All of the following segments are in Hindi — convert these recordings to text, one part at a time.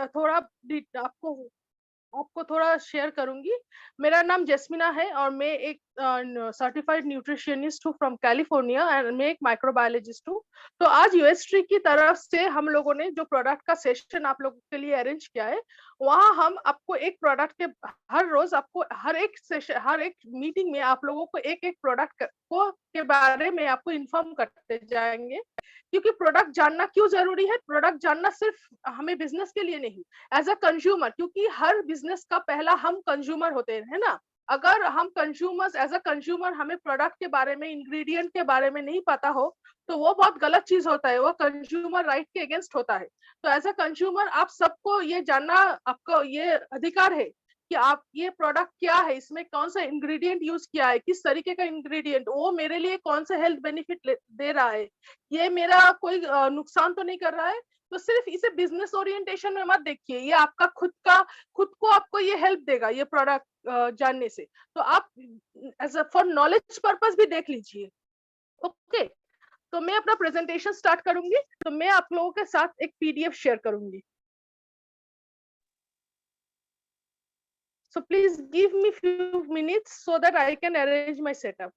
थोड़ा आपको थोड़ा शेयर करूंगी। मेरा नाम जैस्मिना है और मैं एक सर्टिफाइड न्यूट्रिशनिस्ट हूँ फ्रॉम कैलिफोर्निया, एंड मैं एक माइक्रोबायोलॉजिस्ट हूँ। तो आज यूएसट्री की तरफ से हम लोगों ने जो प्रोडक्ट का सेशन आप लोगों के लिए अरेंज किया है, वहाँ हम आपको एक प्रोडक्ट के हर रोज आपको हर एक सेशन, हर एक मीटिंग में आप लोगों को एक एक प्रोडक्ट को के बारे में आपको इन्फॉर्म करते जाएंगे। क्योंकि प्रोडक्ट जानना क्यों जरूरी है? प्रोडक्ट जानना सिर्फ हमें बिजनेस के लिए नहीं, एज अ कंज्यूमर, क्योंकि हर बिजनेस का पहला हम कंज्यूमर होते हैं, है ना। अगर हम कंज्यूमर्स, एज अ कंज्यूमर हमें प्रोडक्ट के बारे में, इंग्रेडिएंट के बारे में नहीं पता हो, तो वो बहुत गलत चीज होता है, वो कंज्यूमर राइट के अगेंस्ट होता है। तो एज अ कंज्यूमर आप सबको ये जानना, आपको ये अधिकार है कि आप ये प्रोडक्ट क्या है, इसमें कौन सा इंग्रेडिएंट यूज किया है, किस तरीके का इंग्रेडिएंट, वो मेरे लिए कौन सा हेल्थ बेनिफिट दे रहा है, ये मेरा कोई नुकसान तो नहीं कर रहा है। तो सिर्फ इसे बिजनेस ओरिएंटेशन में मत देखिए, ये आपका खुद को आपको ये हेल्प देगा ये प्रोडक्ट जानने से। तो आप as a for knowledge purpose भी देख लीजिए। ओके, तो मैं अपना प्रेजेंटेशन स्टार्ट करूंगी। तो मैं आप लोगों के साथ एक पीडीएफ शेयर करूंगी। So please give me few minutes so that I can arrange my setup.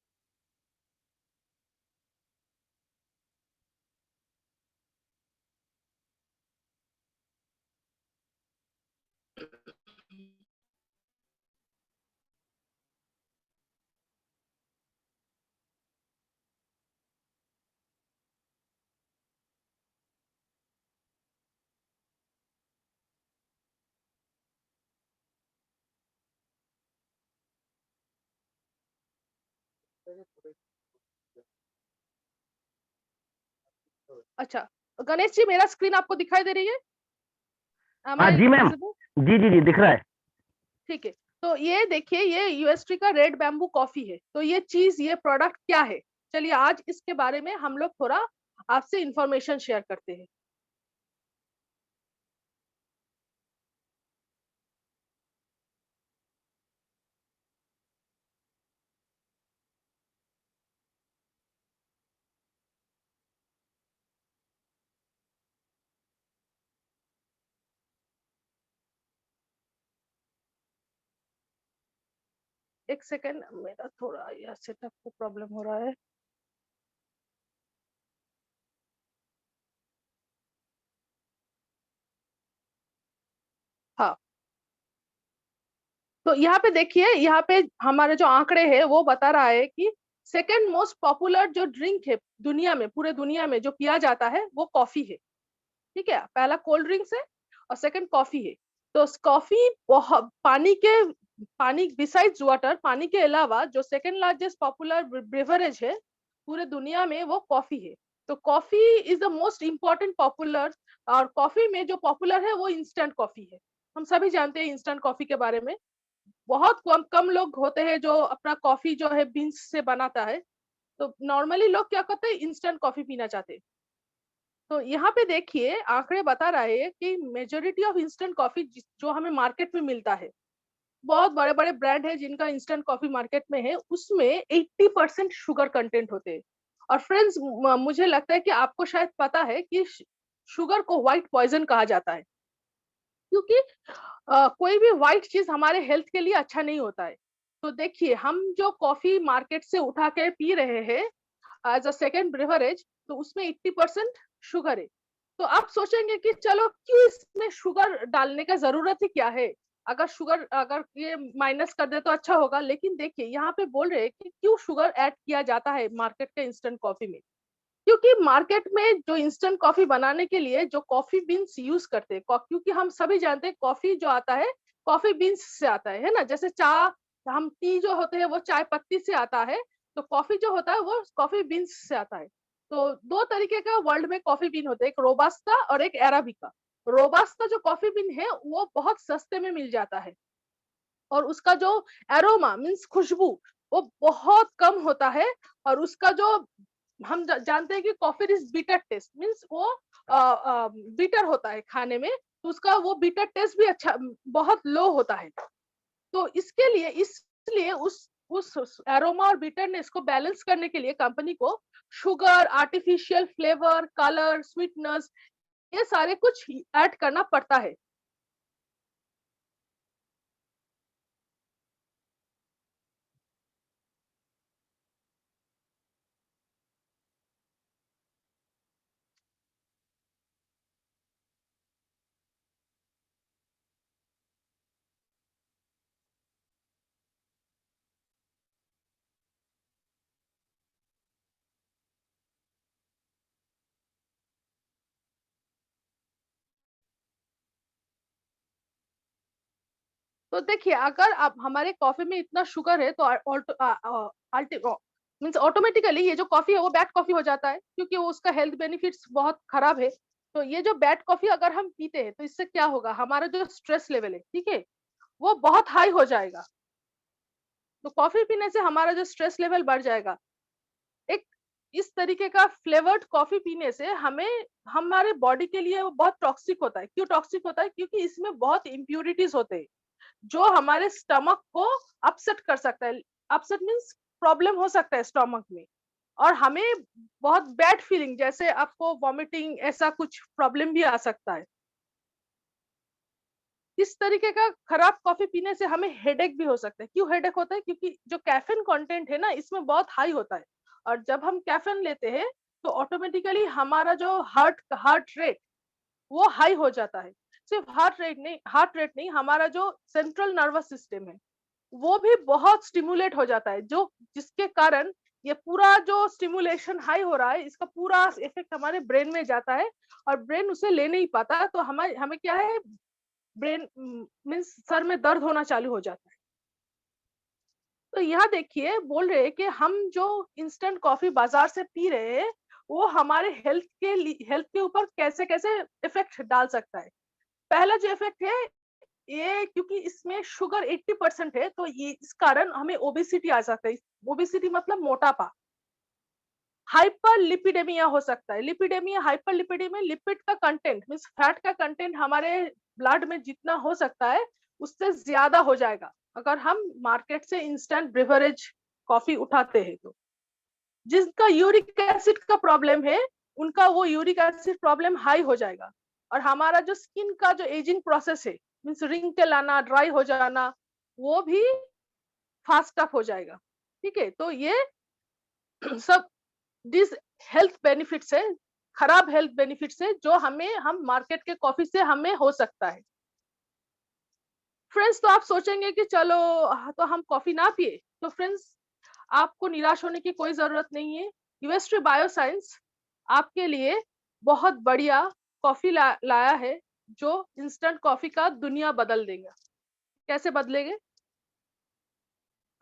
अच्छा, गणेश जी मेरा स्क्रीन आपको दिखाई दे रही है? Am हाँ I जी मैम, visible? जी जी जी दिख रहा है। ठीक है। तो ये देखिए, ये यूएसटी का रेड बैम्बू कॉफी है। तो ये चीज, ये प्रोडक्ट क्या है, चलिए आज इसके बारे में हम लोग थोड़ा आपसे इंफॉर्मेशन शेयर करते हैं। एक सेकेंड, मेरा थोड़ा यह सेटअप को प्रॉब्लम हो रहा है। हाँ, तो यहाँ पे देखिए, यहाँ पे हमारे जो आंकड़े हैं वो बता रहा है कि सेकंड मोस्ट पॉपुलर जो ड्रिंक है दुनिया में, पूरे दुनिया में जो पिया जाता है वो कॉफी है। ठीक है, पहला कोल्ड ड्रिंक्स है और सेकंड कॉफी है। तो कॉफी बहुत पानी बिसाइड्स वाटर, पानी के अलावा जो सेकंड लार्जेस्ट पॉपुलर ब्रेवरेज है पूरे दुनिया में वो कॉफी है। तो coffee is the most important popular. और कॉफी में जो पॉपुलर है वो इंस्टेंट कॉफी है। हम सभी जानते हैं इंस्टेंट कॉफी के बारे में। बहुत कम कम लोग होते हैं जो अपना कॉफी जो है बीन्स से बनाता है। तो नॉर्मली लोग क्या करते हैं, इंस्टेंट कॉफी पीना चाहते हैं। तो यहाँ पे देखिए, आंकड़े बता रहे हैं कि मेजोरिटी ऑफ इंस्टेंट कॉफी जो हमें मार्केट में मिलता है, बहुत बड़े बड़े ब्रांड है जिनका इंस्टेंट कॉफी मार्केट में है, उसमें 80% शुगर कंटेंट होते हैं। और फ्रेंड्स, मुझे लगता है कि आपको शायद पता है कि शुगर को व्हाइट पॉइजन कहा जाता है। क्योंकि कोई भी व्हाइट चीज हमारे हेल्थ के लिए अच्छा नहीं होता है। तो देखिए, हम जो कॉफी मार्केट से उठा के पी रहे हैं एज अ सेकेंड ब्रेवरेज, तो उसमें 80% शुगर है। तो आप सोचेंगे कि चलो क्यों इसमें शुगर डालने का जरूरत ही क्या है, अगर शुगर अगर ये माइनस कर दे तो अच्छा होगा। लेकिन देखिए, यहाँ पे बोल रहे हैं कि क्यों शुगर ऐड किया जाता है मार्केट के इंस्टेंट कॉफी में। क्योंकि मार्केट में जो इंस्टेंट कॉफी बनाने के लिए जो कॉफी बीन्स यूज करते हैं, क्योंकि हम सभी जानते हैं कॉफी जो आता है कॉफी बीन्स से आता है ना। जैसे चाय, हम टी जो होते हैं वो चाय पत्ती से आता है, तो कॉफी जो होता है वो कॉफी बीन्स से आता है। तो दो तरीके का वर्ल्ड में कॉफी बीन होते हैं, एक रोबास्टा और एक अराबिका। रोबास्टा जो कॉफी बीन है वो बहुत सस्ते में मिल जाता है, और उसका जो एरोमा मीन्स खुशबू वो बहुत कम होता है। और उसका जो हम जानते हैं कि coffee is bitter taste, means वो बीटर होता है खाने में, तो उसका वो बीटर टेस्ट भी अच्छा बहुत लो होता है। तो इसके लिए इसलिए उस एरोमा और बिटरनेस को बैलेंस करने के लिए कंपनी को sugar, artificial flavour, colour, sweetness, ये सारे कुछ ऐड करना पड़ता है। तो देखिए, अगर आप हमारे कॉफी में इतना शुगर है तो मीन्स ऑटोमेटिकली ये जो कॉफी है वो बैड कॉफी हो जाता है, क्योंकि वो उसका हेल्थ बेनिफिट्स बहुत खराब है। तो ये जो बैड कॉफी अगर हम पीते हैं तो इससे क्या होगा, हमारा जो स्ट्रेस लेवल है, ठीक है, वो बहुत हाई हो जाएगा। तो कॉफी पीने से हमारा जो स्ट्रेस लेवल बढ़ जाएगा। एक इस तरीके का फ्लेवर्ड कॉफी पीने से हमें, हमारे बॉडी के लिए वो बहुत टॉक्सिक होता है। क्यों टॉक्सिक होता है? क्योंकि इसमें बहुत इम्प्यूरिटीज होते हैं जो हमारे स्टमक को अपसेट कर सकता है। अपसेट मीन्स प्रॉब्लम हो सकता है स्टमक में, और हमें बहुत बैड फीलिंग, जैसे आपको वॉमिटिंग, ऐसा कुछ प्रॉब्लम भी आ सकता है। इस तरीके का खराब कॉफी पीने से हमें हेडेक भी हो सकता है। क्यों हेडेक होता है? क्योंकि जो कैफीन कंटेंट है ना, इसमें बहुत हाई होता है, और जब हम कैफीन लेते हैं तो ऑटोमेटिकली हमारा जो हार्ट रेट वो हाई हो जाता है। सिर्फ हार्ट रेट नहीं, हमारा जो सेंट्रल नर्वस सिस्टम है वो भी बहुत स्टिमुलेट हो जाता है, जो जिसके कारण ये पूरा जो स्टिमुलेशन हाई हो रहा है, इसका पूरा इफेक्ट हमारे ब्रेन में जाता है, और ब्रेन उसे ले नहीं पाता। तो हमें हमें क्या है, ब्रेन मीन्स सर में दर्द होना चालू हो जाता है। तो यहाँ देखिए, बोल रहे हैं कि हम जो इंस्टेंट कॉफी बाजार से पी रहे हैं वो हमारे हेल्थ के ऊपर कैसे कैसे इफेक्ट डाल सकता है। पहला जो इफेक्ट है, ये क्योंकि इसमें शुगर 80% है, तो ये इस कारण हमें ओबेसिटी आ सकता है। ओबेसिटी मतलब मोटापा। हाइपर लिपिडेमिया हो सकता है। लिपिडेमिया, हाइपर लिपिडेमिया, लिपिड का कंटेंट मीन्स फैट का कंटेंट हमारे ब्लड में जितना हो सकता है उससे ज्यादा हो जाएगा अगर हम मार्केट से इंस्टेंट ब्रिवरेज कॉफी उठाते हैं। तो जिसका यूरिक एसिड का प्रॉब्लम है, उनका वो यूरिक एसिड प्रॉब्लम हाई हो जाएगा, और हमारा जो स्किन का जो एजिंग प्रोसेस है, मीन्स रिंकल आना, ड्राई हो जाना, वो भी फास्ट अप हो जाएगा। ठीक है, तो ये सब डिस हेल्थ बेनिफिट्स है, खराब हेल्थ बेनिफिट्स है जो हम मार्केट के कॉफी से हमें हो सकता है। फ्रेंड्स, तो आप सोचेंगे कि चलो तो हम कॉफी ना पिए। तो फ्रेंड्स, आपको निराश होने की कोई जरूरत नहीं है। यूएसटी बायोसाइंस आपके लिए बहुत बढ़िया कॉफी लाया है, जो इंस्टेंट कॉफी का दुनिया बदल देगा। कैसे बदलेंगे?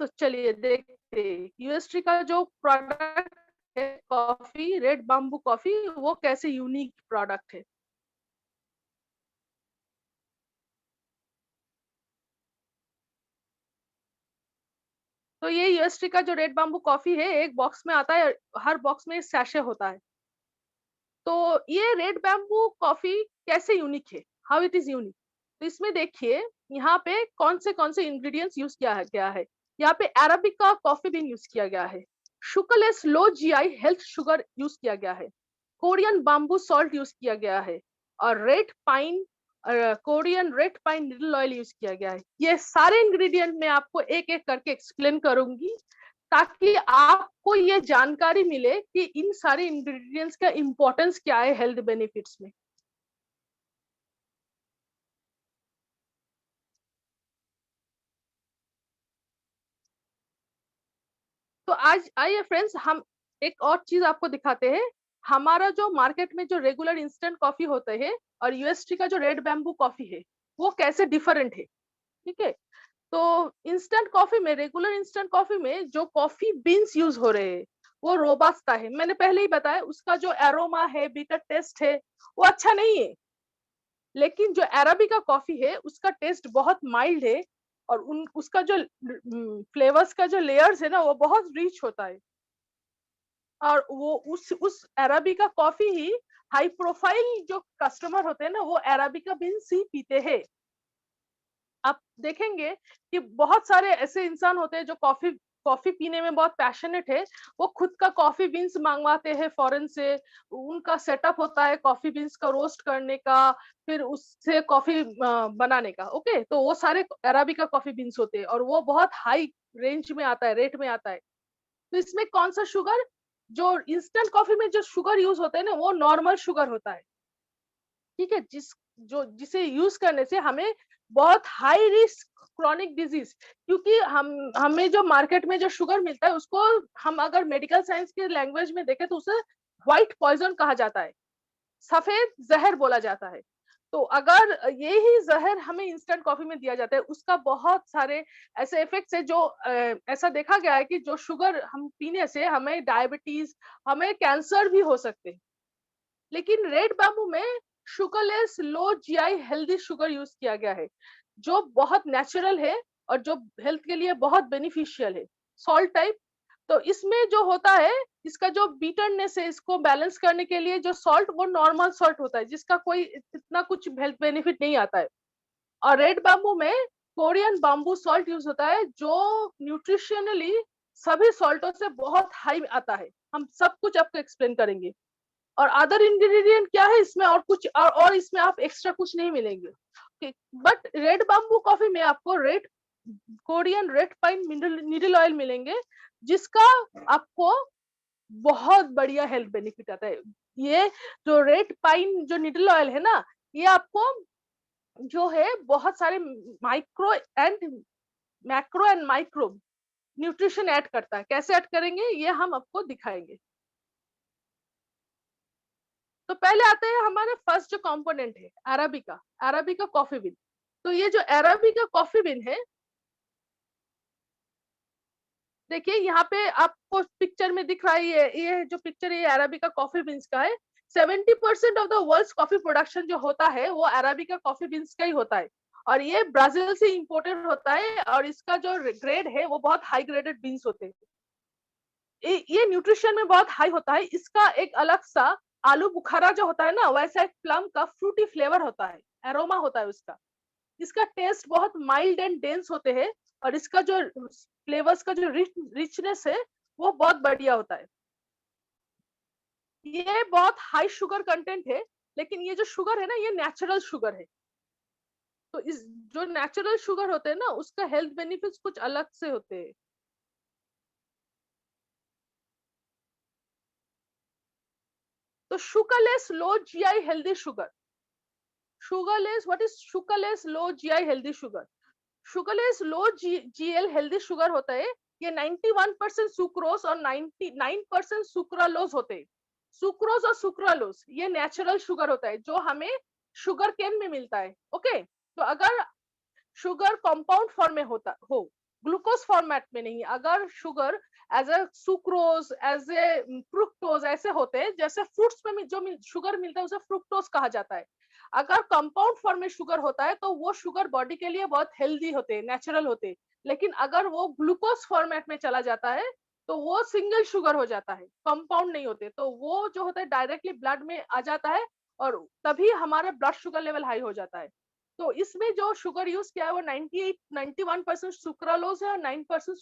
तो चलिए देखते हैं यूएसटी का जो प्रोडक्ट है कॉफी, रेड बाम्बू कॉफी, वो कैसे यूनिक प्रोडक्ट है। तो ये यूएसटी का जो रेड बाम्बू कॉफी है, एक बॉक्स में आता है, हर बॉक्स में सैशे होता है। तो ये रेड बैम्बू कॉफी कैसे यूनिक है, हाउ इट इज यूनिक? तो इसमें देखिए, यहाँ पे कौन से इंग्रेडिएंट्स यूज किया गया है। यहाँ पे अरेबिका कॉफी बीन यूज किया गया है, शुकरलेस low GI health sugar use किया गया है, कोरियन बाम्बू सॉल्ट यूज किया गया है, और red pine, Korean red pine little oil use किया गया है। ये सारे इंग्रेडिएंट मैं आपको एक एक करके एक्सप्लेन करूंगी, ताकि आपको ये जानकारी मिले कि इन सारे इंग्रेडिएंट्स का इंपॉर्टेंस क्या है हेल्थ बेनिफिट्स में। तो आज आइए फ्रेंड्स, हम एक और चीज आपको दिखाते हैं। हमारा जो मार्केट में जो रेगुलर इंस्टेंट कॉफी होते हैं और यूएसटी का जो रेड बैम्बू कॉफी है, वो कैसे डिफरेंट है। ठीक है, तो इंस्टेंट कॉफी में, रेगुलर इंस्टेंट कॉफी में जो कॉफी बीन्स यूज हो रहे हैं वो रोबास्टा है। मैंने पहले ही बताया, उसका जो एरोमा है, बीटर टेस्ट है, वो अच्छा नहीं है। लेकिन जो अरेबिका कॉफी है उसका टेस्ट बहुत माइल्ड है, और उन उसका जो फ्लेवर्स का जो लेयर्स है ना, वो बहुत रिच होता है। और वो उस अरेबिका कॉफी ही हाई प्रोफाइल जो कस्टमर होते हैं ना, वो अरेबिका बीन्स ही पीते हैं। आप देखेंगे कि बहुत सारे ऐसे इंसान होते हैं जो कॉफी कॉफी पीने में बहुत पैशनेट है। वो खुद का कॉफी बीन्स मंगवाते हैं फॉरेन से, उनका सेटअप होता है कॉफी बीन्स का रोस्ट करने का, फिर उससे कॉफी बनाने का। ओके, तो वो सारे अराबिका कॉफी बीन्स होते हैं, और वो बहुत हाई रेंज में आता है, रेट में आता है। तो इसमें कौन सा शुगर, जो इंस्टेंट कॉफी में जो शुगर यूज होता है ना, वो नॉर्मल शुगर होता है। ठीक है, जिसे यूज करने से हमें बहुत हाई रिस्क क्रॉनिक डिजीज, क्योंकि हमें जो मार्केट में जो शुगर मिलता है उसको हम अगर मेडिकल साइंस के लैंग्वेज में देखें तो उसे व्हाइट पॉइजन कहा जाता है, सफेद जहर बोला जाता है। तो अगर ये ही जहर हमें इंस्टेंट कॉफी में दिया जाता है, उसका बहुत सारे ऐसे इफेक्ट्स है जो ऐसा देखा गया है कि जो शुगर हम पीने से हमें डायबिटीज, हमें कैंसर भी हो सकते हैं। लेकिन रेड बैम्बू में sugarless low GI healthy sugar use किया गया है, जो बहुत नेचुरल है और जो हेल्थ के लिए बहुत बेनिफिशियल है। सॉल्ट टाइप, तो इसमें जो होता है, इसका जो बीटरनेस है, इसको बैलेंस करने के लिए जो सॉल्ट वो नॉर्मल सॉल्ट होता है, जिसका कोई इतना कुछ हेल्थ बेनिफिट नहीं आता है। और रेड बैम्बू में कोरियन बाम्बू सॉल्ट यूज होता है, जो न्यूट्रिशनली सभी सॉल्टों से बहुत हाई आता है। हम सब कुछ आपको एक्सप्लेन करेंगे। और अदर इंग्रेडिएंट क्या है इसमें, और कुछ और इसमें आप एक्स्ट्रा कुछ नहीं मिलेंगे। बट रेड बाम्बू कॉफी में आपको red Korean red pine needle oil मिलेंगे, जिसका आपको बहुत बढ़िया हेल्थ बेनिफिट आता है। ये जो रेड पाइन जो नीडल ऑयल है ना, ये आपको जो है बहुत सारे micro and macro and micro nutrition add करता है। कैसे ऐड करेंगे ये हम आपको दिखाएंगे। तो पहले आते हैं हमारे फर्स्ट जो कंपोनेंट है, अराबिका। Arabica coffee bean. तो ये जो अराबिका कॉफी बीन है, देखिए यहाँ पे आपको पिक्चर में दिख रहा है, ये जो पिक्चर है अराबिका कॉफी बीन्स का है। 70% of the world coffee production जो होता है वो अराबिका कॉफी बीन्स का ही होता है। और ये ब्राजील से इंपोर्टेड होता है, और इसका जो ग्रेड है वो बहुत हाई ग्रेडेड बीन्स होते हैं। ये न्यूट्रिशन में बहुत हाई होता है। इसका एक अलग सा आलू बुखारा जो होता है ना, वैसा एक प्लम का फ्रूटी फ्लेवर होता है, एरोमा होता है उसका। इसका टेस्ट बहुत माइल्ड एंड डेंस होते हैं, और इसका जो फ्लेवर्स का जो रिचनेस है वो बहुत बढ़िया होता है। ये बहुत हाई शुगर कंटेंट है, लेकिन ये जो शुगर है ना, ये नेचुरल शुगर है। तो इस जो नेचुरल शुगर होते हैं ना, उसका हेल्थ बेनिफिट्स कुछ अलग से होते हैं। तो sugarless low GI healthy sugar. sugarless, what is sugarless low GI healthy sugar? sugarless low GL healthy sugar होता है, ये 91% सुक्रोज और 99% सुक्रालोज होते हैं। सुक्रोज और सुक्रालोज ये नेचुरल शुगर होता है, जो हमें शुगर केन में मिलता है। ओके, तो अगर शुगर कंपाउंड फॉर्म में होता हो, ग्लूकोज फॉर्मेट में नहीं, अगर sugar as a sucrose, as a fructose ऐसे होते हैं, जैसे फ्रूट्स में जो शुगर मिलता है उसे फ्रुक्टोज कहा जाता है। अगर कंपाउंड फॉर्म में शुगर होता है तो वो शुगर बॉडी के लिए बहुत हेल्दी होते हैं, नेचुरल होते हैं। लेकिन अगर वो ग्लूकोज फॉर्मेट में चला जाता है तो वो सिंगल शुगर हो जाता है, कंपाउंड नहीं होते। तो वो जो होता है डायरेक्टली ब्लड में आ जाता है, और तभी हमारा ब्लड शुगर लेवल हाई हो जाता है। तो इसमें जो शुगर यूज किया है वो 91% सुक्रालोज है, और 9%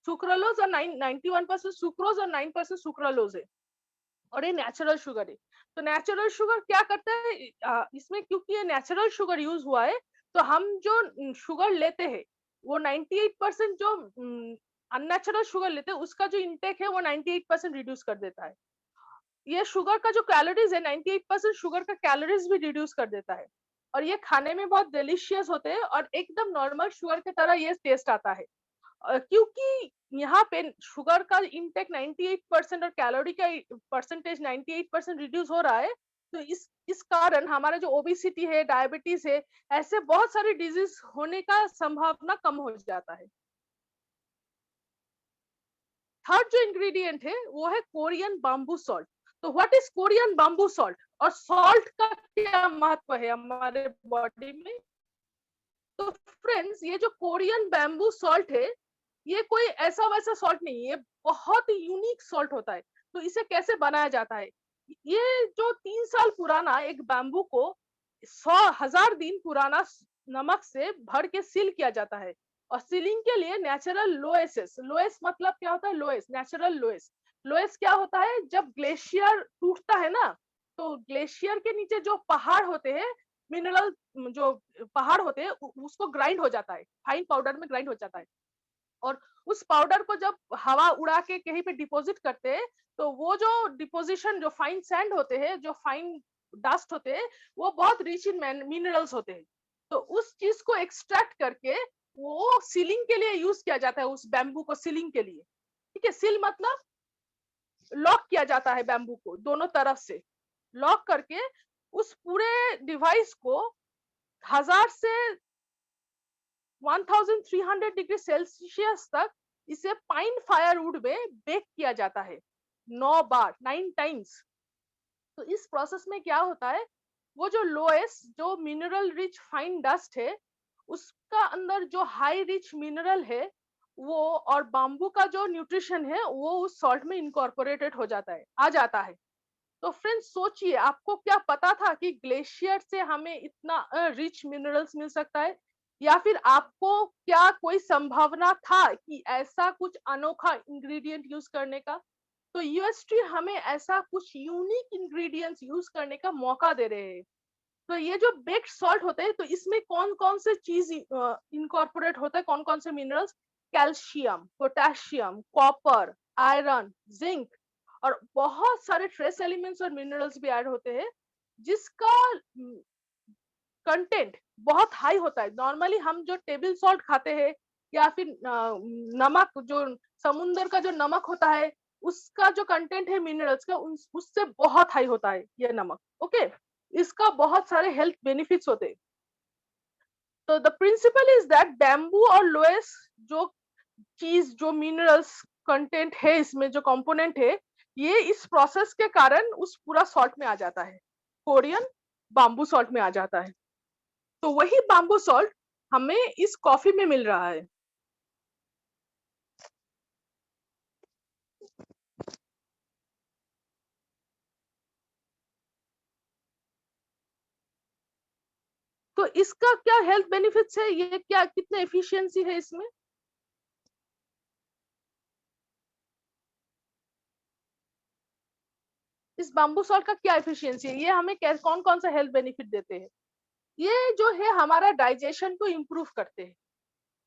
सुक्रालोज और 91% सुक्रोज और 9% सुक्रालोज है, और ये नेचुरल शुगर है। तो नेचुरल शुगर क्या करता है, इसमें क्योंकि ये नेचुरल शुगर यूज हुआ है, तो हम जो शुगर लेते हैं वो 98% जो अननेचुरल शुगर लेते हैं उसका जो इंटेक है वो 98% रिड्यूस कर देता है। ये शुगर का जो कैलोरीज है, 98% शुगर का कैलोरीज भी रिड्यूस कर देता है। और ये खाने में बहुत डिलीशियस होते हैं, और एकदम नॉर्मल शुगर की तरह ये टेस्ट आता है। क्योंकि यहाँ पे शुगर का इंटेक 98% और कैलोरी का परसेंटेज 98% रिड्यूस हो रहा है, तो इस कारण हमारा जो ओबेसिटी है, डायबिटीज है, ऐसे बहुत सारे डिजीज होने का संभावना कम हो जाता है। थर्ड जो इंग्रेडिएंट है वो है कोरियन बाम्बू सॉल्ट। तो what is Korean bamboo salt, और सॉल्ट का क्या महत्व है हमारे बॉडी में? तो फ्रेंड्स, ये जो कोरियन बैम्बू सॉल्ट है, ये कोई ऐसा वैसा सॉल्ट नहीं है, बहुत ही यूनिक सॉल्ट होता है। तो इसे कैसे बनाया जाता है? ये जो 3 साल पुराना एक बैम्बू को 100,000 दिन पुराना नमक से भर के सील किया जाता है। और सीलिंग के लिए नेचुरल लोएसेस, लोएस मतलब क्या होता है? Loess, natural loess. लोएस क्या होता है? जब ग्लेशियर टूटता है ना, तो ग्लेशियर के नीचे जो पहाड़ होते हैं, मिनरल जो पहाड़ होते हैं, उसको ग्राइंड हो जाता है, फाइन पाउडर में ग्राइंड हो जाता है। और उस पाउडर को जब हवा उड़ा के कहीं पे डिपॉजिट करते हैं, तो वो जो डिपोजिशन, जो फाइन सैंड होते हैं, जो फाइन डस्ट होते हैं, वो बहुत रिच इन मिनरल्स होते हैं। तो उस चीज को एक्सट्रैक्ट करके वो सीलिंग के लिए यूज किया जाता है, उस बैम्बू को सीलिंग के लिए। ठीक है, सील मतलब लॉक किया जाता है बैम्बू को दोनों तरफ से, लॉक करके उस पूरे डिवाइस को 1000 से 1300 डिग्री सेल्सियस तक इसे पाइन फायरवुड में बेक किया जाता है 9 बार 9 टाइम्स। तो इस प्रोसेस में क्या होता है, वो जो लोएस्ट जो मिनरल रिच फाइन डस्ट है उसका अंदर जो हाई रिच मिनरल है वो और बाम्बू का जो न्यूट्रिशन है वो उस सॉल्ट में इनकॉर्पोरेटेड हो जाता है, आ जाता है। तो फ्रेंड्स सोचिए, आपको क्या पता था कि ग्लेशियर से हमें इतना रिच मिनरल्स मिल सकता है, या फिर आपको क्या कोई संभावना था कि ऐसा कुछ अनोखा इंग्रेडिएंट यूज करने का? तो यूएसटी हमें ऐसा कुछ यूनिक इंग्रेडिएंट्स यूज करने का मौका दे रहे हैं। तो ये जो बेक्ड सॉल्ट होते हैं, तो इसमें कौन कौन से चीज इनकॉर्पोरेट होता है, कौन कौन से minerals? Calcium, potassium, copper, iron, zinc और बहुत सारे ट्रेस एलिमेंट्स और मिनरल्स भी ऐड होते हैं, जिसका कंटेंट बहुत हाई होता है। नॉर्मली हम जो टेबल सॉल्ट खाते हैं या फिर नमक, जो समुद्र का जो नमक होता है उसका जो कंटेंट है मिनरल्स का उससे बहुत हाई होता है ये नमक। ओके, इसका बहुत सारे हेल्थ बेनिफिट्स होते हैं। तो the principle is that bamboo और लोएस जो चीज जो मिनरल्स कंटेंट है इसमें जो कंपोनेंट है, ये इस प्रोसेस के कारण उस पूरा सॉल्ट में आ जाता है, कोरियन बाम्बू सॉल्ट में आ जाता है। तो वही बाम्बू सॉल्ट हमें इस कॉफी में मिल रहा है। तो इसका क्या हेल्थ बेनिफिट्स है, ये क्या कितने एफिशिएंसी है इसमें? इस बाम्बू सॉल्ट का क्या एफिशिएंसी है, ये हमें कौन कौन सा हेल्थ बेनिफिट देते हैं? ये जो है हमारा डाइजेशन को इम्प्रूव करते हैं।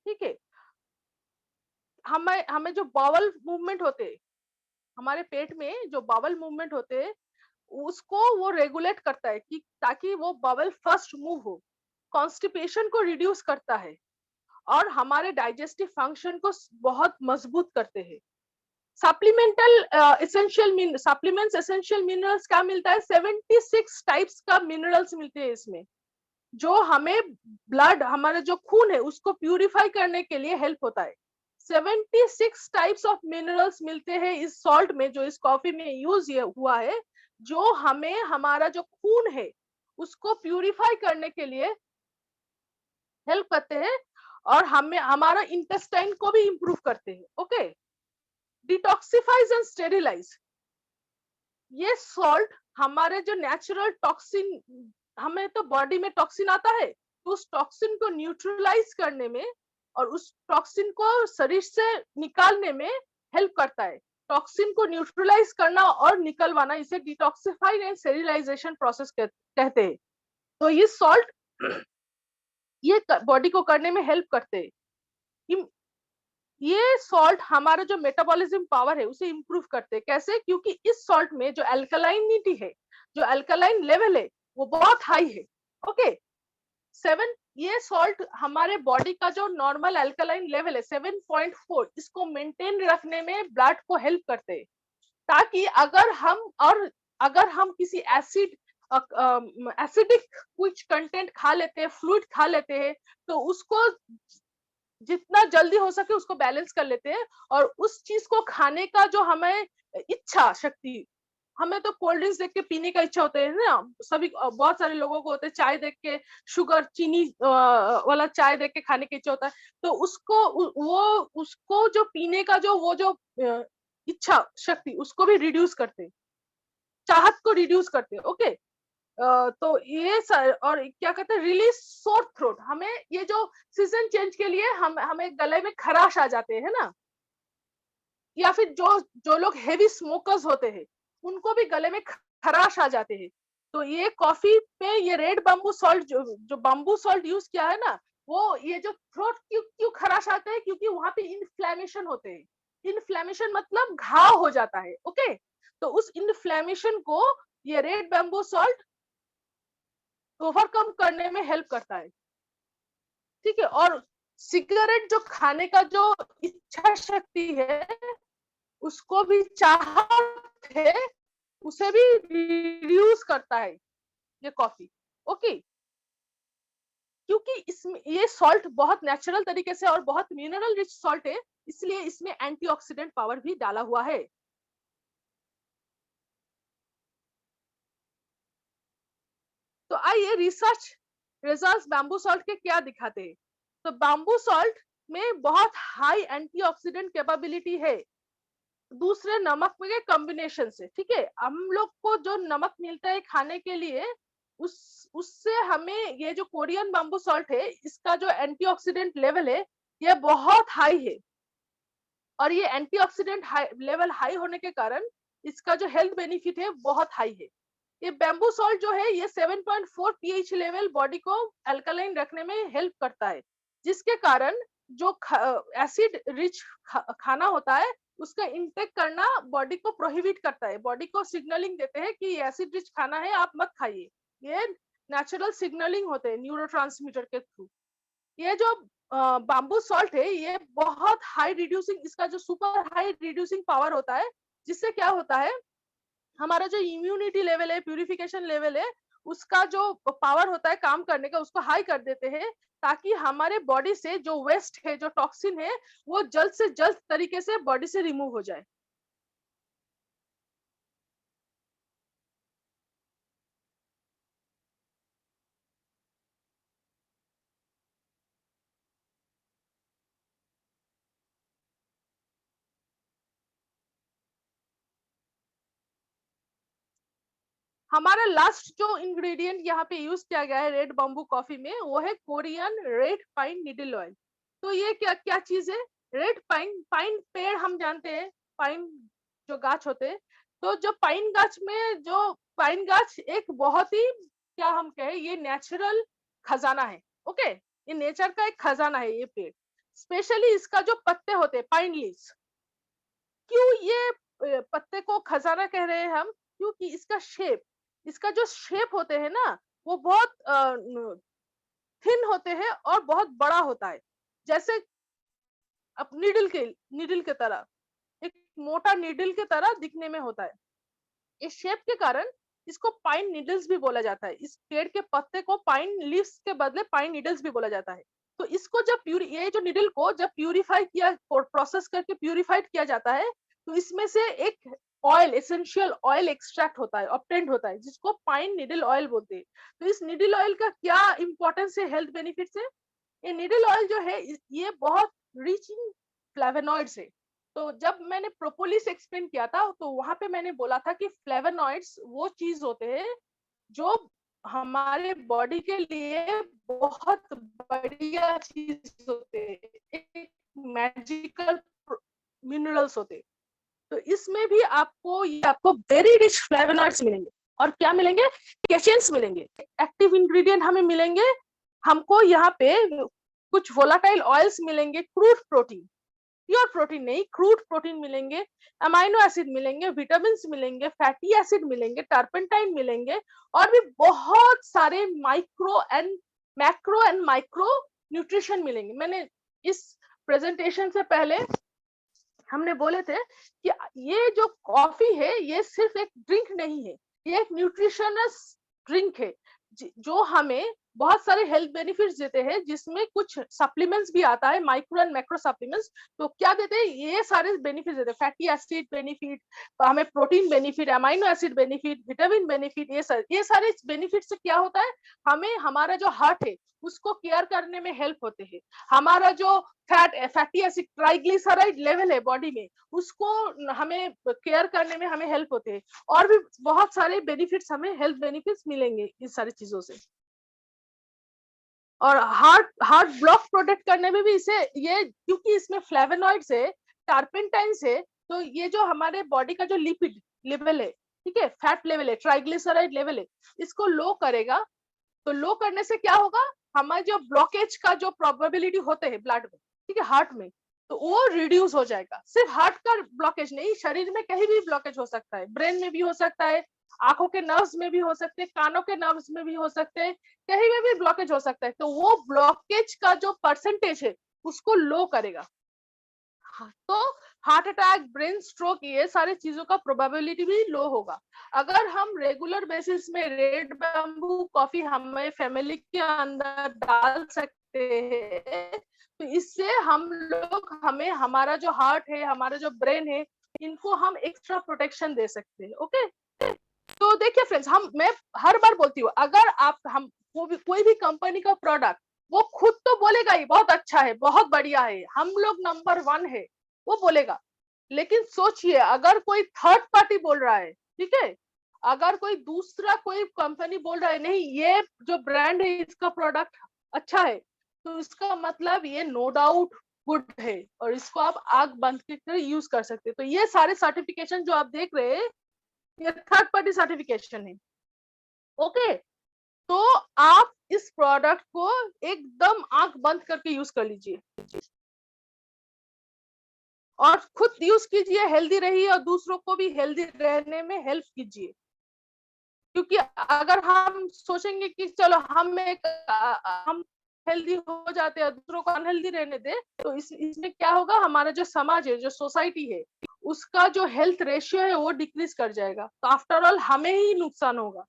ठीक है, हमें हमें जो बावल मूवमेंट होते हैं, हमारे पेट में जो बावल मूवमेंट होते हैं उसको वो रेगुलेट करता है कि ताकि वो बावल फर्स्ट मूव हो, कॉन्स्टिपेशन को रिड्यूस करता है और हमारे डाइजेस्टिव फंक्शन को बहुत मजबूत करते हैं। सप्लीमेंट्स एसेंशियल मिनरल्स क्या मिलता है? 76 टाइप्स का मिनरल्स मिलते हैं इसमें, जो हमें ब्लड, हमारा जो खून है उसको प्यूरिफाई करने के लिए हेल्प होता है। 76 टाइप्स ऑफ मिनरल्स मिलते हैं इस सॉल्ट में जो इस कॉफी में यूज हुआ है, जो हमें हमारा जो खून है उसको प्यूरिफाई करने के लिए हेल्प करते हैं और हमें हमारा इंटेस्टाइन को भी इंप्रूव करते हैं। Okay, detoxifies and sterilise. ये सॉल्ट हमारे जो नेचुरल टॉक्सिन, हमें तो बॉडी में टॉक्सिन आता है, तो उस टॉक्सिन को न्यूट्रलाइज करने में और उस टॉक्सिन को शरीर से निकालने में हेल्प करता है। टॉक्सिन को न्यूट्रलाइज करना और निकलवाना, इसे डिटॉक्सिफाइड एंड स्टेरिलाइजेशन प्रोसेस कहते हैं। तो ये सॉल्ट ये बॉडी को करने में हेल्प करते हैं। ये सॉल्ट हमारा जो मेटाबॉलिज्म पावर है उसे इंप्रूव करते हैं। कैसे? क्योंकि इस सॉल्ट में जो अल्कलाइनिटी है, जो अल्कलाइन लेवल है वो बहुत हाई है। ओके, 7, ये सॉल्ट हमारे बॉडी का जो नॉर्मल अल्कलाइन लेवल है 7.4, इसको मेंटेन रखने में ब्लड को हेल्प करते हैं, ताकि अगर हम किसी एसिडिक कुछ कंटेंट खा लेते हैं, फ्लूइड खा लेते हैं, तो उसको जितना जल्दी हो सके उसको बैलेंस कर लेते हैं। और उस चीज को खाने का जो हमें इच्छा शक्ति, हमें तो कोल्ड ड्रिंक्स देख के पीने का इच्छा होता है ना, सभी बहुत सारे लोगों को होता है, चाय देख के, शुगर चीनी वाला चाय देख के खाने की इच्छा होता है, तो उसको जो पीने का जो वो जो इच्छा शक्ति उसको भी रिड्यूस करते हैं, चाहत को रिड्यूस करते हैं। ओके, तो ये और क्या कहते हैं, रिलीज सोर थ्रोट। हमें ये जो सीजन चेंज के लिए हमें गले में खराश आ जाते हैं ना, या फिर जो जो लोग हेवी स्मोकर्स होते हैं उनको भी गले में खराश आ जाते हैं, तो ये कॉफी पे ये रेड बम्बू सॉल्ट जो बम्बू सॉल्ट यूज किया है ना, वो ये जो थ्रोट क्यों क्यों खराश आते हैं, क्योंकि वहां पे इन्फ्लेमेशन होते हैं। इन्फ्लेमेशन मतलब घाव हो जाता है। ओके, तो उस इन्फ्लेमेशन को ये रेड बैम्बू सॉल्ट ओवरकम करने में हेल्प करता है। ठीक है, और सिगरेट जो खाने का जो इच्छा शक्ति है उसको भी, चाहत है उसे भी रिड्यूस करता है। ये कॉफी। ओके, क्योंकि इसमें ये सॉल्ट बहुत नेचुरल तरीके से और बहुत मिनरल रिच सॉल्ट है, इसलिए इसमें एंटीऑक्सीडेंट पावर भी डाला हुआ है। तो आइए रिसर्च रिजल्ट्स बैम्बू सॉल्ट के क्या दिखाते हैं। तो बैम्बू सॉल्ट में बहुत हाई एंटीऑक्सीडेंट कैपेबिलिटी है दूसरे नमक के कॉम्बिनेशन से। ठीक है, हम लोग को जो नमक मिलता है खाने के लिए, उससे हमें ये जो कोरियन बैम्बू सॉल्ट है, इसका जो एंटीऑक्सीडेंट लेवल है ये बहुत हाई है, और ये एंटीऑक्सीडेंट लेवल हाई होने के कारण इसका जो हेल्थ बेनिफिट है बहुत हाई है। ये बैम्बू सॉल्ट जो है ये 7.4 पीएच लेवल बॉडी को अल्कलाइन रखने में हेल्प करता है, जिसके कारण जो एसिड रिच खाना होता है उसका इंटेक करना बॉडी को प्रोहिबिट करता है, बॉडी को सिग्नलिंग देते हैं कि एसिड रिच खाना है, आप मत खाइए। ये नेचुरल सिग्नलिंग होते हैं न्यूरोट्रांसमीटर के थ्रू। ये जो बैम्बू सॉल्ट है ये बहुत हाई रिड्यूसिंग, इसका जो सुपर हाई रिड्यूसिंग पावर होता है, जिससे क्या होता है हमारा जो इम्यूनिटी लेवल है, प्यूरिफिकेशन लेवल है, उसका जो पावर होता है काम करने का उसको हाई कर देते हैं, ताकि हमारे बॉडी से जो वेस्ट है, जो टॉक्सिन है, वो जल्द से जल्द तरीके से बॉडी से रिमूव हो जाए। हमारा लास्ट जो इंग्रेडिएंट यहाँ पे यूज किया गया है रेड बम्बू कॉफी में, वो है Korean red pine needle oil. तो ये क्या क्या चीज है? रेड पाइन, पाइन पेड़ हम जानते हैं, पाइन जो गाछ होते हैं, तो जो पाइन गाछ में जो पाइन गाछ एक बहुत ही क्या हम कहे, ये नेचुरल खजाना है। ओके, ये नेचर का एक खजाना है ये पेड़। स्पेशली इसका जो पत्ते होते हैं, पाइन लीव्स, क्यों ये पत्ते को खजाना कह रहे हैं हम? क्योंकि इसका शेप, इसका जो शेप होते हैं ना, वो बहुत थिन होते हैं और बहुत बड़ा होता है, जैसे अब नीडल के तरह, एक मोटा नीडल के तरह दिखने में होता है। इस शेप के कारण इसको पाइन नीडल्स भी बोला जाता है। इस पेड़ के पत्ते को पाइन लीव्स के बदले पाइन नीडल्स भी बोला जाता है। तो इसको जब ये जो नीडल को जब प्यूरिफाई किया, प्रोसेस करके प्यूरिफाइड किया जाता है, तो इसमें से एक ऑयल, एसेंशियल ऑयल एक्सट्रैक्ट होता है, ऑब्टेन्ड होता है, जिसको पाइन नीडल ऑयल बोलते हैं। तो इस नीडल ऑयल का क्या इंपॉर्टेंस है हेल्थ बेनिफिट से? ये नीडल ऑयल जो है ये बहुत रिच इन फ्लेवोनॉइड्स है। तो जब मैंने प्रोपोलिस एक्सप्लेन किया था, तो वहां पे मैंने बोला था कि फ्लेवोनॉइड्स वो चीज होते हैं जो हमारे बॉडी के लिए बहुत बढ़िया चीज होते हैं, एक मैजिकल मिनरल्स होते हैं। तो इसमें भी आपको वेरी रिच फ्लेवोनॉइड्स मिलेंगे। और क्या मिलेंगे? कैशेंस मिलेंगे, एक्टिव इंग्रेडिएंट हमें मिलेंगे। हमको यहाँ पे कुछ वोलाटाइल ऑयल्स मिलेंगे, क्रूड प्रोटीन, प्योर प्रोटीन नहीं, क्रूड प्रोटीन मिलेंगे, अमाइनो एसिड मिलेंगे, विटामिन मिलेंगे, फैटी एसिड मिलेंगे, टर्पेंटाइन मिलेंगे, और भी बहुत सारे मैक्रो एंड माइक्रो न्यूट्रिशन मिलेंगे। मैंने इस प्रेजेंटेशन से पहले हमने बोले थे कि ये जो कॉफी है ये सिर्फ एक ड्रिंक नहीं है, ये एक न्यूट्रिशनस ड्रिंक है जो हमें बहुत सारे हेल्थ बेनिफिट्स देते हैं, जिसमें कुछ सप्लीमेंट्स भी आता है, माइक्रो एंड मैक्रो सप्लीमेंट्स। तो क्या देते हैं? ये सारे बेनिफिट्स देते हैं, फैटी एसिड बेनिफिट, हमें protein benefit, amino acid benefit, vitamin benefit. ये सारे बेनिफिट से क्या होता है, हमें हमारा जो हार्ट है उसको केयर करने में हेल्प होते हैं। हमारा जो फैटी एसिड, ट्राइग्लिसराइड लेवल है बॉडी में, उसको हमें केयर करने में हमें हेल्प होते हैं। और भी बहुत सारे बेनिफिट्स, हमें हेल्थ बेनिफिट्स मिलेंगे इस सारी चीजों से। और हार्ट ब्लॉक प्रोटेक्ट करने में भी इसे, ये क्योंकि इसमें फ्लेवोनॉइड्स है, टर्पेंटाइन्स है, तो ये जो हमारे बॉडी का जो लिपिड लेवल है, ठीक है, फैट लेवल है, ट्राइग्लिसराइड लेवल है, इसको लो करेगा। तो लो करने से क्या होगा, हमारे जो ब्लॉकेज का जो प्रोबेबिलिटी होते हैं ब्लड में, ठीक है, हार्ट में, तो वो रिड्यूस हो जाएगा। सिर्फ हार्ट का ब्लॉकेज नहीं, शरीर में कहीं भी ब्लॉकेज हो सकता है, ब्रेन में भी हो सकता है, आंखों के नर्व्स में भी हो सकते हैं, कानों के नर्व्स में भी हो सकते हैं, कहीं में भी ब्लॉकेज हो सकता है। तो वो ब्लॉकेज का जो परसेंटेज है उसको लो करेगा। तो हार्ट अटैक, ब्रेन स्ट्रोक, ये सारी चीजों का प्रोबेबिलिटी भी लो होगा। अगर हम रेगुलर बेसिस में रेड बैम्बू कॉफी हमें फैमिली के अंदर डाल सकते हैं, तो इससे हम लोग, हमें हमारा जो हार्ट है, हमारा जो ब्रेन है, इनको हम एक्स्ट्रा प्रोटेक्शन दे सकते हैं। ओके, तो देखिए फ्रेंड्स, मैं हर बार बोलती हूँ, अगर आप हम कोई भी कंपनी का प्रोडक्ट, वो खुद तो बोलेगा ही बहुत अच्छा है, बहुत बढ़िया है, हम लोग नंबर 1 है, वो बोलेगा। लेकिन सोचिए, अगर कोई थर्ड पार्टी बोल रहा है, ठीक है, अगर कोई दूसरा कोई कंपनी बोल रहा है नहीं ये जो ब्रांड है इसका प्रोडक्ट अच्छा है, तो इसका मतलब ये नो डाउट गुड है और इसको आप आग बंद करके यूज कर सकते हैं। तो ये सारे सर्टिफिकेशन जो आप देख रहे हैं, ये थर्ड पार्टी सर्टिफिकेशन है। ओके, तो आप इस प्रोडक्ट को एकदम आंख बंद करके यूज कर लीजिए और खुद यूज कीजिए, हेल्दी रहिए और दूसरों को भी हेल्दी रहने में हेल्प कीजिए। क्योंकि अगर हम सोचेंगे कि चलो हम हेल्दी हो जाते हैं, दूसरों को अनहेल्दी रहने दे, तो इसमें क्या होगा, हमारा जो समाज है, जो सोसाइटी है, उसका जो हेल्थ रेशियो है वो डिक्रीज कर जाएगा, तो आफ्टर ऑल हमें ही नुकसान होगा।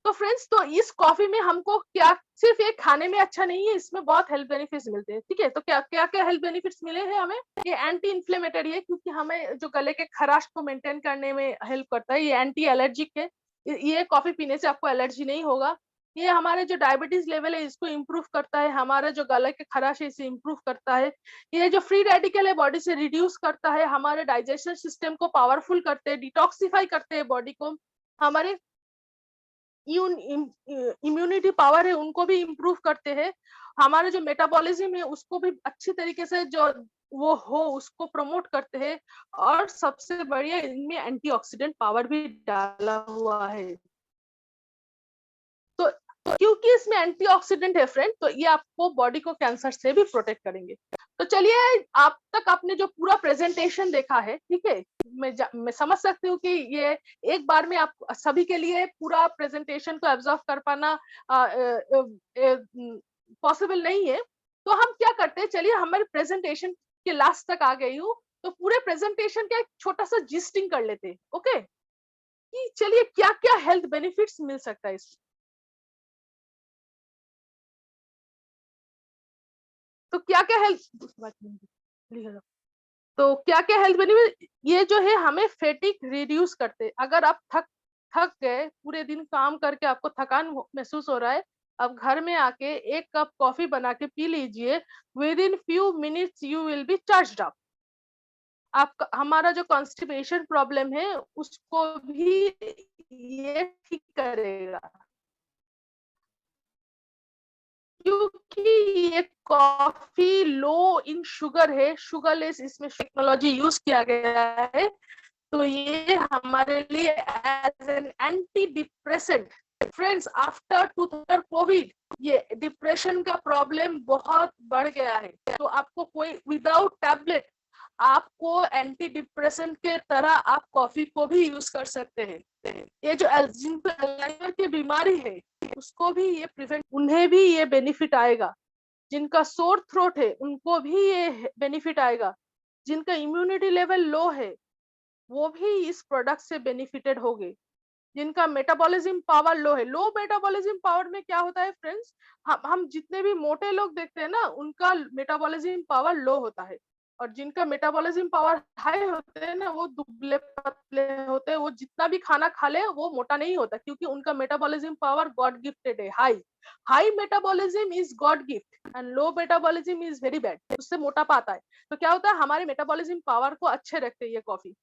तो फ्रेंड्स, तो इस कॉफी में हमको क्या, सिर्फ ये खाने में अच्छा नहीं है, इसमें बहुत हेल्थ बेनिफिट्स मिलते हैं। ठीक है, तो क्या क्या क्या हेल्थ बेनिफिट्स मिले हैं हमें? ये एंटी इन्फ्लेमेटरी है, क्योंकि हमें जो गले के खराश को मेंटेन करने में हेल्प करता है। ये एंटी एलर्जिक है, ये कॉफी पीने से आपको एलर्जी नहीं होगा। ये हमारे जो डायबिटीज लेवल है इसको इम्प्रूव करता है, हमारा जो गले के खराश है इसे इम्प्रूव करता है। ये जो फ्री रेडिकल है बॉडी से रिड्यूस करता है, हमारे डाइजेशन सिस्टम को पावरफुल करते हैं, डिटॉक्सिफाई करते हैं बॉडी को, हमारे इम्यूनिटी पावर है उनको भी इम्प्रूव करते हैं, हमारे जो मेटाबॉलिज्म है उसको भी अच्छी तरीके से जो वो हो उसको प्रमोट करते हैं, और सबसे बढ़िया इनमें एंटीऑक्सीडेंट पावर भी डाला हुआ है। तो क्योंकि इसमें एंटीऑक्सीडेंट है फ्रेंड, तो ये आपको बॉडी को कैंसर से भी प्रोटेक्ट करेंगे। तो चलिए, आप तक आपने जो पूरा प्रेजेंटेशन देखा है, ठीक है, मैं समझ सकती हूँ कि ये एक बार में आप सभी के लिए पूरा प्रेजेंटेशन को एब्जॉर्व कर पाना पॉसिबल नहीं है। तो हम क्या करते हैं, चलिए हमारे प्रेजेंटेशन के लास्ट तक आ गई हूँ, तो पूरे प्रेजेंटेशन का एक छोटा सा जिस्टिंग कर लेते हैं। ओके, कि चलिए क्या क्या हेल्थ बेनिफिट्स मिल सकता है इससे। तो क्या क्या हेल्थ, तो क्या क्या हेल्थ बेनिफिट, ये जो है हमें फैटिक रिड्यूस करते हैं। अगर आप थक थक गए, पूरे दिन काम करके आपको थकान महसूस हो रहा है, अब घर में आके एक कप कॉफी बना के पी लीजिए, with in few minutes you will be charged up. आप, हमारा जो कॉन्स्टिपेशन प्रॉब्लम है उसको भी ये ठीक करेगा, क्योंकि ये कॉफी लो इन शुगर है, शुगरलेस इसमें टेक्नोलॉजी यूज किया गया है। तो ये हमारे लिए as an anti depressant, friends, after 2000 covid ये डिप्रेशन का प्रॉब्लम बहुत बढ़ गया है, तो आपको कोई विदाउट टैबलेट, आपको एंटी डिप्रेसेंट के तरह आप कॉफी को भी यूज कर सकते हैं। ये जो जिनको अल्जाइमर की बीमारी है उसको भी ये प्रिवेंट, उन्हें भी ये बेनिफिट आएगा। जिनका सोर थ्रोट है उनको भी ये बेनिफिट आएगा। जिनका इम्यूनिटी लेवल लो है वो भी इस प्रोडक्ट से बेनिफिटेड होंगे। जिनका मेटाबॉलिज्म पावर लो है, लो मेटाबॉलिज्म पावर में क्या होता है फ्रेंड्स, हम जितने भी मोटे लोग देखते हैं ना उनका मेटाबॉलिज्म पावर लो होता है, और जिनका मेटाबॉलिज्म पावर हाई होते हैं ना वो दुबले पतले होते हैं, वो जितना भी खाना खा ले वो मोटा नहीं होता, क्योंकि उनका मेटाबॉलिज्म पावर गॉड गिफ्टेड है। High high metabolism is God gift and low metabolism is very bad, उससे मोटापा आता है। तो क्या होता है, हमारे मेटाबॉलिज्म पावर को अच्छे रखते हैं ये कॉफी।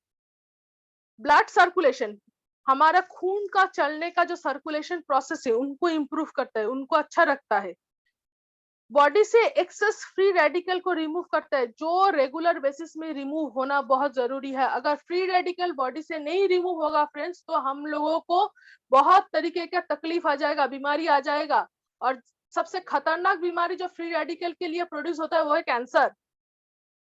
ब्लड सर्कुलेशन, हमारा खून का चलने का जो सर्कुलेशन प्रोसेस है उनको इंप्रूव करता है, उनको अच्छा रखता है। बॉडी से एक्सेस फ्री रेडिकल को रिमूव करता है, जो रेगुलर बेसिस में रिमूव होना बहुत जरूरी है। अगर फ्री रेडिकल बॉडी से नहीं रिमूव होगा फ्रेंड्स, तो हम लोगों को बहुत तरीके का तकलीफ आ जाएगा, बीमारी आ जाएगा। और सबसे खतरनाक बीमारी जो फ्री रेडिकल के लिए प्रोड्यूस होता है वो है कैंसर।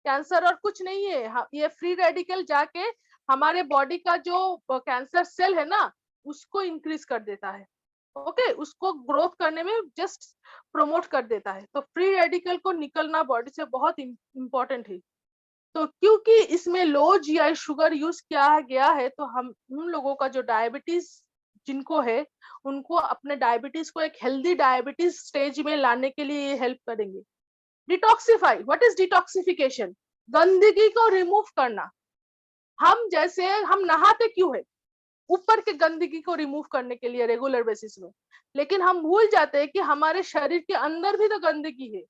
कैंसर और कुछ नहीं है, ये फ्री रेडिकल जाके हमारे बॉडी का जो कैंसर सेल है ना उसको इंक्रीज कर देता है। ओके, उसको ग्रोथ करने में जस्ट प्रमोट कर देता है। तो फ्री रेडिकल को निकलना बॉडी से बहुत इंपॉर्टेंट है। तो क्योंकि इसमें लो जीआई शुगर यूज किया गया है, तो हम उन लोगों का जो डायबिटीज जिनको है, उनको अपने डायबिटीज को एक हेल्दी डायबिटीज स्टेज में लाने के लिए ये हेल्प करेंगे। Detoxify, what is detoxification? गंदगी को रिमूव करना। हम जैसे हम नहाते क्यों है? ऊपर के गंदगी को रिमूव करने के लिए रेगुलर बेसिस में, लेकिन हम भूल जाते हैं कि हमारे शरीर के अंदर भी तो गंदगी है,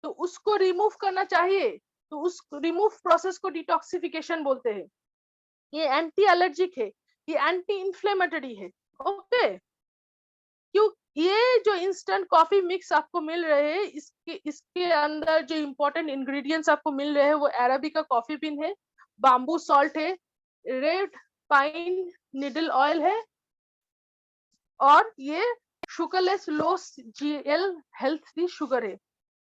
तो उसको रिमूव करना चाहिए। तो उस रिमूव प्रोसेस को डिटॉक्सिफिकेशन बोलते हैं। ये एंटी एलर्जिक है, ये एंटी इंफ्लेमेटरी है। ओके, क्यों? ये जो इंस्टेंट कॉफी मिक्स आपको मिल रहे हैं, इसके अंदर जो इंपॉर्टेंट इंग्रेडिएंट्स आपको मिल रहे हैं वो अरेबिका कॉफी बीन है, बाम्बू सॉल्ट है, रेड पाइन निडल ऑयल है, और ये शुगरलेस लो जीएल हेल्थी शुगर है।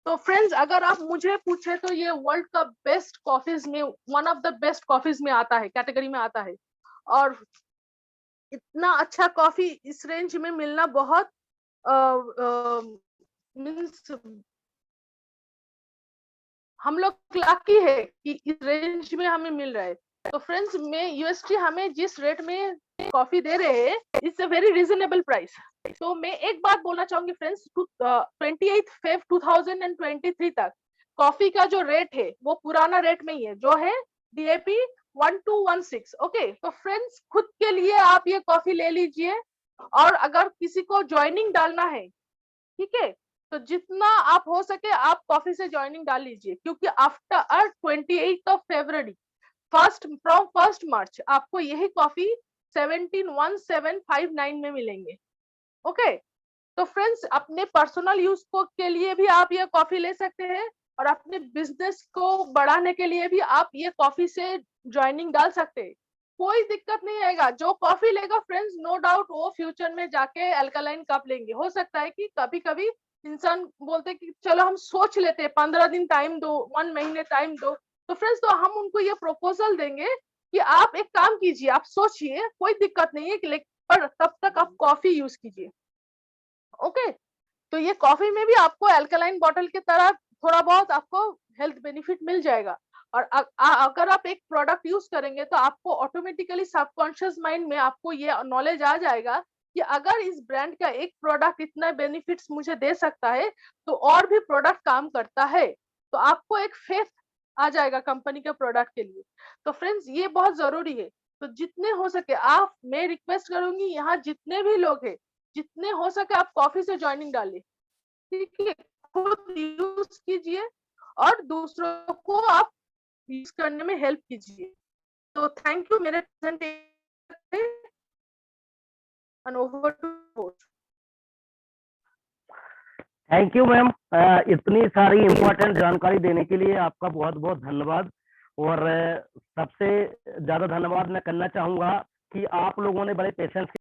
तो फ्रेंड्स, अगर आप मुझे पूछे तो ये वर्ल्ड का बेस्ट कॉफीज में, one of the best coffees में आता है, कैटेगरी में आता है। और इतना अच्छा कॉफी इस रेंज में मिलना बहुत मीन्स हम लोग लकी है कि इस रेंज में हमें मिल रहा है। तो फ्रेंड्स, में यूएसटी हमें जिस रेट में कॉफी दे रहे हैं, it's a very reasonable price. तो मैं एक बात बोलना चाहूंगी फ्रेंड्स, 28 फेब 2023 तक कॉफी का जो रेट है वो पुराना रेट में ही है, जो है डीएपी 1216। ओके, तो फ्रेंड्स, खुद के लिए आप ये कॉफी ले लीजिए, और अगर किसी को ज्वाइनिंग डालना है, ठीक है, तो जितना आप हो सके आप कॉफी से ज्वाइनिंग डाल लीजिए, क्योंकि आफ्टर 28 ऑफ फेब्रुअरी फ्रॉम 1 मार्च आपको यही कॉफी 171759 में मिलेंगे। ओके, तो फ्रेंड्स, अपने पर्सनल यूज को के लिए भी आप ये कॉफी ले सकते हैं, और अपने बिजनेस को बढ़ाने के लिए भी आप ये कॉफी से ज्वाइनिंग डाल सकते हैं। कोई दिक्कत नहीं आएगा। जो कॉफी लेगा फ्रेंड्स, नो डाउट वो फ्यूचर में जाके अल्कलाइन कप लेंगे। हो सकता है कि कभी कभी इंसान बोलते कि चलो हम सोच लेते हैं, 15 दिन टाइम दो, 1 महीने टाइम दो। तो फ्रेंड्स, तो हम उनको ये प्रपोजल देंगे कि आप एक काम कीजिए, आप सोचिए, कोई दिक्कत नहीं है, पर तब तक आप कॉफी यूज कीजिए। ओके, तो ये कॉफी में भी आपको अल्कलाइन बॉटल की तरह थोड़ा बहुत आपको हेल्थ बेनिफिट मिल जाएगा। और अगर आप एक प्रोडक्ट यूज करेंगे तो आपको ऑटोमेटिकली सबकॉन्शियस माइंड में आपको ये नॉलेज आ जाएगा कि अगर इस ब्रांड का एक प्रोडक्ट इतना बेनिफिट्स मुझे दे सकता है, तो और भी प्रोडक्ट काम करता है। तो आपको एक फेथ आ जाएगा कंपनी के प्रोडक्ट के लिए। तो फ्रेंड्स, ये बहुत जरूरी है। तो जितने हो सके आप, मैं रिक्वेस्ट करूंगी, यहाँ जितने भी लोग हैं, जितने हो सके आप कॉफी से ज्वाइनिंग डालिए, ठीक है, खुद यूज कीजिए और दूसरों को आप यूज करने में हेल्प कीजिए। तो थैंक यू मेरे presentation and over to. Thank you ma'am, इतनी सारी इम्पोर्टेंट जानकारी देने के लिए आपका बहुत बहुत धन्यवाद। और सबसे ज्यादा धन्यवाद मैं करना चाहूंगा कि आप लोगों ने बड़े पेशेंस